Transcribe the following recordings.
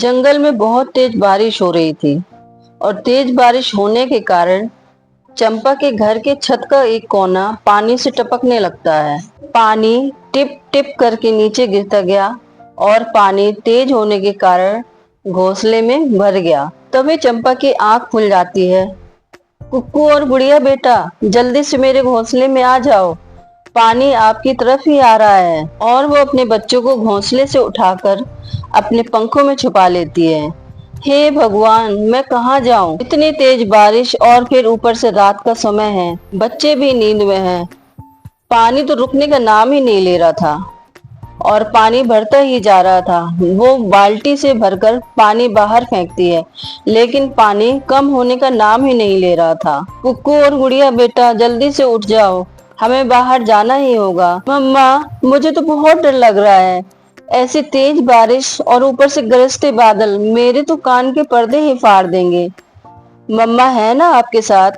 जंगल में बहुत तेज बारिश हो रही थी और तेज बारिश होने के कारण चंपा के घर के छत का एक कोना पानी से टपकने लगता है। पानी टिप टिप करके नीचे गिरता गया और पानी तेज होने के कारण घोंसले में भर गया। तभी चंपा की आंख खुल जाती है। कुक्कू और गुड़िया बेटा, जल्दी से मेरे घोंसले में आ जाओ, पानी आपकी तरफ ही आ रहा है। और वो अपने बच्चों को घोंसले से उठाकर अपने पंखों में छुपा लेती है। हे भगवान, मैं कहाँ जाऊं? इतनी तेज बारिश और फिर ऊपर से रात का समय है, बच्चे भी नींद में हैं। पानी तो रुकने का नाम ही नहीं ले रहा था और पानी भरता ही जा रहा था। वो बाल्टी से भरकर पानी बाहर फेंकती है, लेकिन पानी कम होने का नाम ही नहीं ले रहा था। कुक्कू और गुड़िया बेटा, जल्दी से उठ जाओ, हमें बाहर जाना ही होगा। मम्मा, मुझे तो बहुत डर लग रहा है। ऐसी तेज बारिश और ऊपर से गरजते बादल मेरे तो कान के पर्दे ही फाड़ देंगे। मम्मा है ना आपके साथ?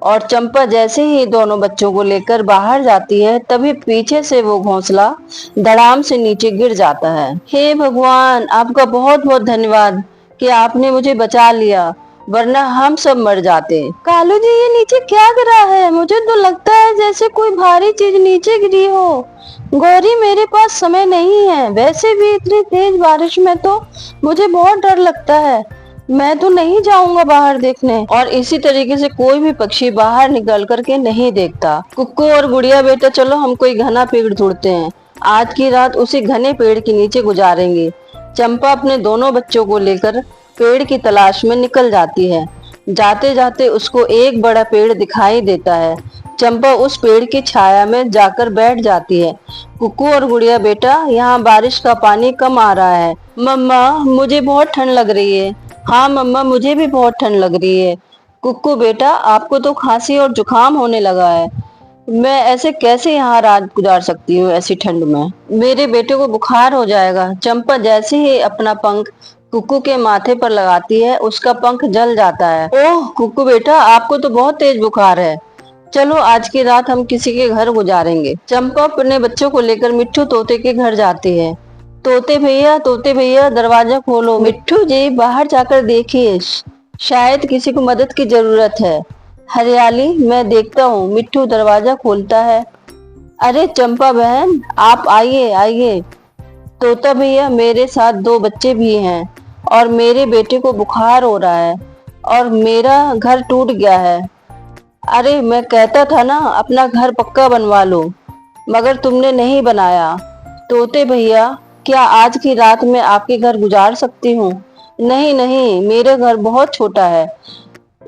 और चंपा जैसे ही दोनों बच्चों को लेकर बाहर जाती है, तभी पीछे से वो घोंसला धड़ाम से नीचे गिर जाता है। हे भगवान, आपका बहुत बहुत धन्यवाद कि आपने मुझे बचा लिया, वरना हम सब मर जाते। कालू जी, ये नीचे क्या गिरा है? मुझे तो लगता है जैसे कोई भारी चीज नीचे गिरी हो। गौरी, मेरे पास समय नहीं है, वैसे भी इतनी तेज बारिश में तो मुझे बहुत डर लगता है। मैं तो नहीं जाऊंगा बाहर देखने। और इसी तरीके से कोई भी पक्षी बाहर निकल करके नहीं देखता। कुक्कू और गुड़िया बेटा, चलो हम कोई घना पेड़ ढूंढते हैं, आज की रात उसी घने पेड़ के नीचे गुजारेंगे। चंपा अपने दोनों बच्चों को लेकर पेड़ की तलाश में निकल जाती है। जाते जाते उसको एक बड़ा पेड़ दिखाई देता है। चंपा उस पेड़ की छाया में जाकर बैठ जाती है। कुक्कू और गुड़िया बेटा, यहाँ बारिश का पानी कम आ रहा है। मम्मा, मुझे बहुत ठंड लग रही है। हाँ मम्मा, मुझे भी बहुत ठंड लग रही है। कुक्कू बेटा, आपको तो खांसी और जुकाम होने लगा है। मैं ऐसे कैसे यहाँ रात गुजार सकती हूँ ऐसी ठंड में? मेरे बेटे को बुखार हो जाएगा। चंपा जैसे ही अपना पंख कुक्कू के माथे पर लगाती है, उसका पंख जल जाता है। ओह कुक्कू बेटा, आपको तो बहुत तेज बुखार है। चलो आज की रात हम किसी के घर गुजारेंगे। चंपा अपने बच्चों को लेकर मिट्ठू तोते के घर जाती है। तोते भैया, दरवाजा खोलो। मिट्ठू जी, बाहर जाकर देखिए, शायद किसी को मदद की जरूरत है। हरियाली, मैं देखता हूँ। मिट्ठू दरवाजा खोलता है। अरे चंपा बहन, आप आइए आइए। तोता भैया, मेरे साथ दो बच्चे भी हैं और मेरे बेटे को बुखार हो रहा है और मेरा घर टूट गया है। अरे मैं कहता था ना, अपना घर पक्का बनवा लो, मगर तुमने नहीं बनाया। तोते भैया, क्या आज की रात मैं आपके घर गुजार सकती हूँ? नहीं नहीं, मेरे घर बहुत छोटा है,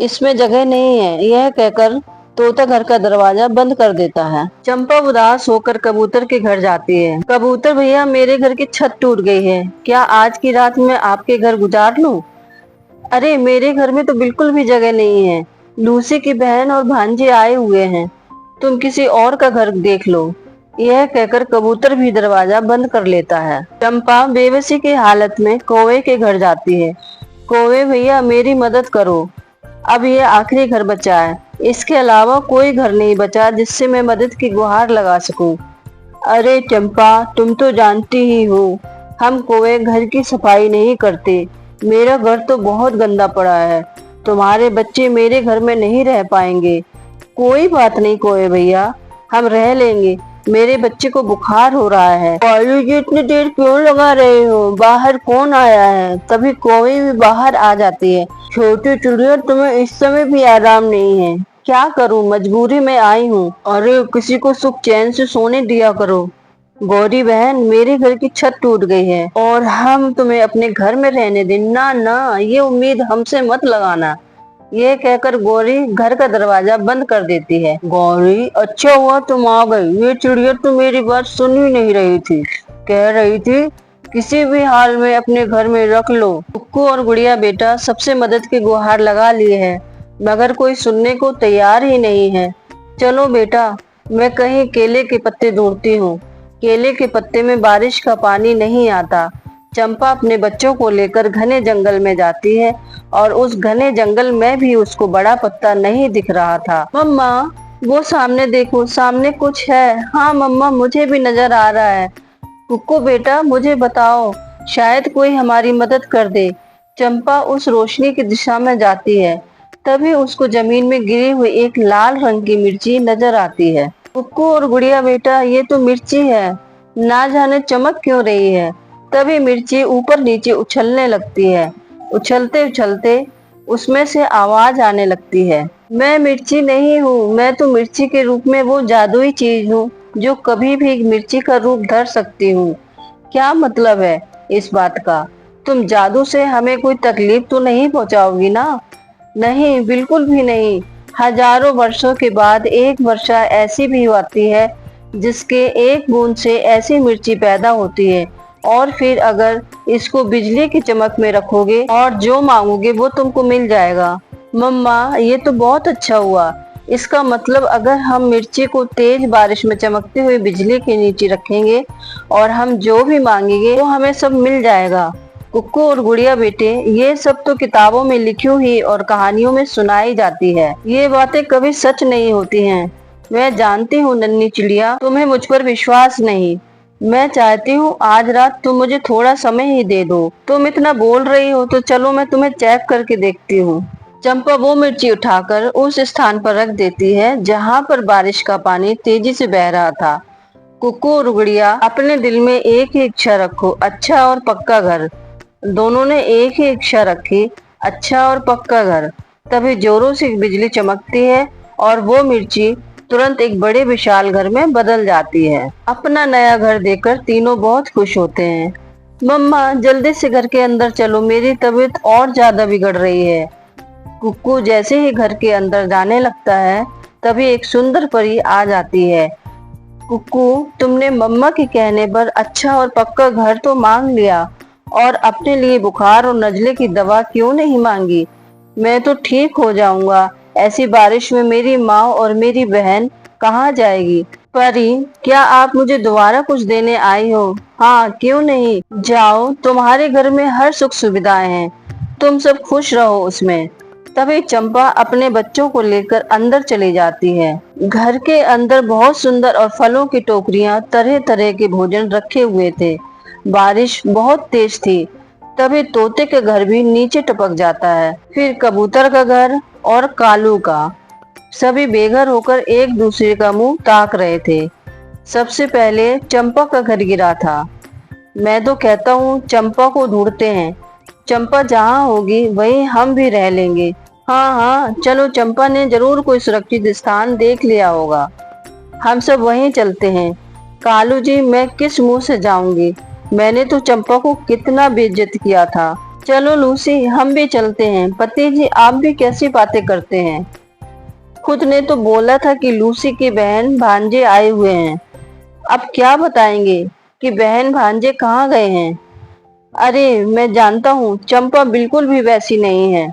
इसमें जगह नहीं है। यह कहकर तोता घर का दरवाजा बंद कर देता है। चंपा उदास होकर कबूतर के घर जाती है। कबूतर भैया, मेरे घर की छत टूट गई है, क्या आज की रात मैं आपके घर गुजार लूं? अरे मेरे घर में तो बिल्कुल भी जगह नहीं है, लूसी की बहन और भांजे आए हुए हैं, तुम किसी और का घर देख लो। यह कहकर कबूतर भी दरवाजा बंद कर लेता है। चंपा बेबसी की हालत में कौवे के घर जाती है। कौवे भैया, मेरी मदद करो, अब ये आखिरी घर बचा है, इसके अलावा कोई घर नहीं बचा जिससे मैं मदद की गुहार लगा सकूं। अरे चंपा, तुम तो जानती ही हो, हम कौवे घर की सफाई नहीं करते। मेरा घर तो बहुत गंदा पड़ा है, तुम्हारे बच्चे मेरे घर में नहीं रह पाएंगे। कोई बात नहीं कौवे भैया, हम रह लेंगे, मेरे बच्चे को बुखार हो रहा है। कालू जी, इतनी देर क्यों लगा रहे हो? बाहर कौन आया है? तभी कौवे भी बाहर आ जाती है। छोटी चिड़िया, तुम्हें इस समय भी आराम नहीं है? क्या करूं, मजबूरी में आई हूँ। अरे किसी को सुख चैन से सोने दिया करो। गौरी बहन, मेरे घर की छत टूट गई है और हम तुम्हें अपने घर में रहने दें? ना ना, ये उम्मीद हमसे मत लगाना। ये कहकर गौरी घर का दरवाजा बंद कर देती है। गौरी, अच्छा हुआ तुम आ गई, ये चिड़िया तो मेरी बात सुन ही नहीं रही थी, कह रही थी किसी भी हाल में अपने घर में रख लो। कुक्कू और गुड़िया बेटा सबसे मदद की गुहार लगा लिए है, मगर कोई सुनने को तैयार ही नहीं है। चलो बेटा, मैं कहीं केले के पत्ते ढूंढती हूँ। केले के पत्ते में बारिश का पानी नहीं आता। चंपा अपने बच्चों को लेकर घने जंगल में जाती है और उस घने जंगल में भी उसको बड़ा पत्ता नहीं दिख रहा था। मम्मा, वो सामने देखो, सामने कुछ है। हाँ मम्मा, मुझे भी नजर आ रहा है। कुक्कू बेटा, मुझे बताओ, शायद कोई हमारी मदद कर दे। चंपा उस रोशनी की दिशा में जाती है। तभी उसको जमीन में गिरी हुई एक लाल रंग की मिर्ची नजर आती है। कुक्कू और गुड़िया बेटा, ये तो मिर्ची है, ना जाने चमक क्यों रही है। तभी मिर्ची ऊपर नीचे उछलने लगती है। उछलते उछलते उसमें से आवाज आने लगती है, मैं मिर्ची नहीं हूँ, मैं तो मिर्ची के रूप में वो जादुई चीज हूँ जो कभी भी मिर्ची का रूप धर सकती हूँ। क्या मतलब है इस बात का? तुम जादू से हमें कोई तकलीफ तो नहीं पहुंचाओगी ना? नहीं, बिल्कुल भी नहीं। हजारों वर्षों के बाद एक वर्षा ऐसी भी आती है जिसके एक बूंद से ऐसी मिर्ची पैदा होती है, और फिर अगर इसको बिजली की चमक में रखोगे और जो मांगोगे वो तुमको मिल जाएगा। मम्मा, ये तो बहुत अच्छा हुआ। इसका मतलब अगर हम मिर्ची को तेज बारिश में चमकते हुए बिजली के नीचे रखेंगे और हम जो भी मांगेंगे वो हमें सब मिल जाएगा। कुक्कू और गुड़िया बेटे, ये सब तो किताबों में लिखी हुई और कहानियों में सुनाई जाती है, ये बातें कभी सच नहीं होती हैं। मैं जानती हूँ नन्ही चिड़िया, तुम्हें मुझ पर विश्वास नहीं। मैं चाहती हूँ आज रात तुम मुझे थोड़ा समय ही दे दो। तुम इतना बोल रही हो तो चलो मैं तुम्हें चेक करके देखती हूँ। चंपा वो मिर्ची उठाकर उस स्थान पर रख देती है जहाँ पर बारिश का पानी तेजी से बह रहा था। कुक्कू और गुड़िया, अपने दिल में एक ही इच्छा रखो, अच्छा और पक्का घर। दोनों ने एक ही इच्छा रखी, अच्छा और पक्का घर। तभी जोरों से बिजली चमकती है और वो मिर्ची तुरंत एक बड़े विशाल घर में बदल जाती है। अपना नया घर देखकर तीनों बहुत खुश होते हैं। मम्मा, जल्दी से घर के अंदर चलो, मेरी तबीयत और ज्यादा बिगड़ रही है। कुक्कू जैसे ही घर के अंदर जाने लगता है तभी एक सुंदर परी आ जाती है। कुक्कू, तुमने मम्मा के कहने पर अच्छा और पक्का घर तो मांग लिया, और अपने लिए बुखार और नजले की दवा क्यों नहीं मांगी? मैं तो ठीक हो जाऊंगा। ऐसी बारिश में मेरी माँ और मेरी बहन कहाँ जाएगी? परी, क्या आप मुझे दोबारा कुछ देने आई हो? हाँ, क्यों नहीं, जाओ, तुम्हारे घर में हर सुख सुविधाएं हैं, तुम सब खुश रहो उसमें। तभी चंपा अपने बच्चों को लेकर अंदर चली जाती है। घर के अंदर बहुत सुंदर और फलों की टोकरियां, तरह तरह के भोजन रखे हुए थे। बारिश बहुत तेज थी। तभी तोते का घर भी नीचे टपक जाता है, फिर कबूतर का घर और कालू का। सभी बेघर होकर एक दूसरे का मुंह ताक रहे थे। सबसे पहले चंपा का घर गिरा था। मैं तो कहता हूँ चंपा को ढूंढते हैं। चंपा जहाँ होगी वहीं हम भी रह लेंगे। हाँ हाँ, चलो, चंपा ने जरूर कोई सुरक्षित स्थान देख लिया होगा, हम सब वहीं चलते हैं। कालू जी, मैं किस मुंह से जाऊंगी? मैंने तो चंपा को कितना बेइज्जत किया था। चलो लूसी, हम भी चलते हैं। पति जी, आप भी कैसी बातें करते हैं? खुद ने तो बोला था कि लूसी की बहन भांजे आए हुए हैं। अब क्या बताएंगे कि बहन भांजे कहाँ गए हैं? अरे, मैं जानता हूँ, चंपा बिल्कुल भी वैसी नहीं है,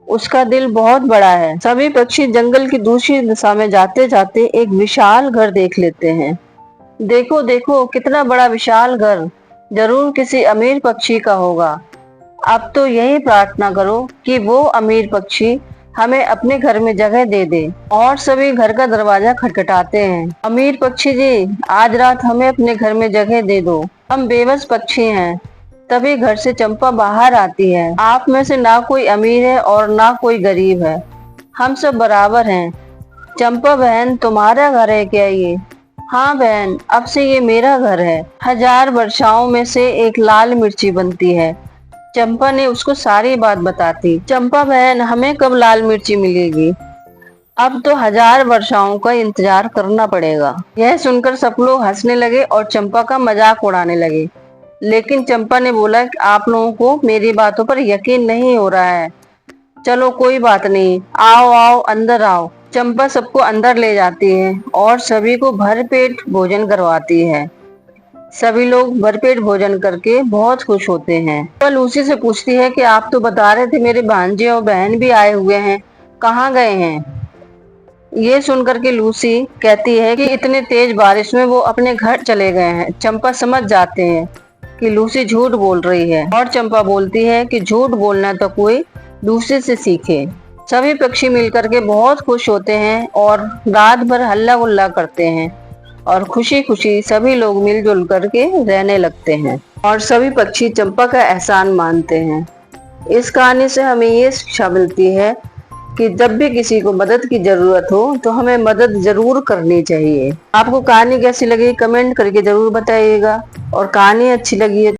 उसका दिल बहुत बड़ा है। सभी पक्षी जंगल की दूसरी दिशा में जाते जाते एक विशाल घर देख लेते हैं। देखो देखो, कितना बड़ा विशाल घर, जरूर किसी अमीर पक्षी का होगा। अब तो यही प्रार्थना करो कि वो अमीर पक्षी हमें अपने घर में जगह दे दे। और सभी घर का दरवाजा खटखटाते हैं। अमीर पक्षी जी, आज रात हमें अपने घर में जगह दे दो, हम बेबस पक्षी हैं। तभी घर से चंपा बाहर आती है। आप में से ना कोई अमीर है और ना कोई गरीब है, हम सब बराबर हैं। चंपा बहन, तुम्हारा घर है क्या ये? हाँ बहन, अब से ये मेरा घर है। हजार वर्षाओं में से एक लाल मिर्ची बनती है। चंपा ने उसको सारी बात बताती। चंपा बहन, हमें कब लाल मिर्ची मिलेगी? अब तो हजार वर्षाओं का इंतजार करना पड़ेगा। यह सुनकर सब लोग हंसने लगे और चंपा का मजाक उड़ाने लगे। लेकिन चंपा ने बोला कि आप लोगों को मेरी बातों पर यकीन नहीं हो रहा है। चलो कोई बात नहीं, आओ आओ, अंदर आओ। चंपा सबको अंदर ले जाती है और सभी को भरपेट भोजन करवाती है। सभी लोग भरपेट भोजन करके बहुत खुश होते हैं। वह लूसी से पूछती है कि आप तो बता रहे थे मेरे भांजे और बहन भी आए हुए हैं, कहाँ गए हैं? ये सुनकर के लूसी कहती है कि इतने तेज बारिश में वो अपने घर चले गए हैं। चंपा समझ जाते हैं कि लूसी झूठ बोल रही है, और चंपा बोलती है कि झूठ बोलना तो कोई दूसरे से सीखे। सभी पक्षी मिलकर के बहुत खुश होते हैं और रात भर हल्ला गुल्ला करते हैं। और खुशी खुशी सभी लोग मिलजुल करके रहने लगते हैं और सभी पक्षी चंपा का एहसान मानते हैं। इस कहानी से हमें ये शिक्षा मिलती है कि जब भी किसी को मदद की जरूरत हो तो हमें मदद जरूर करनी चाहिए। आपको कहानी कैसी लगी कमेंट करके जरूर बताइएगा और कहानी अच्छी लगी है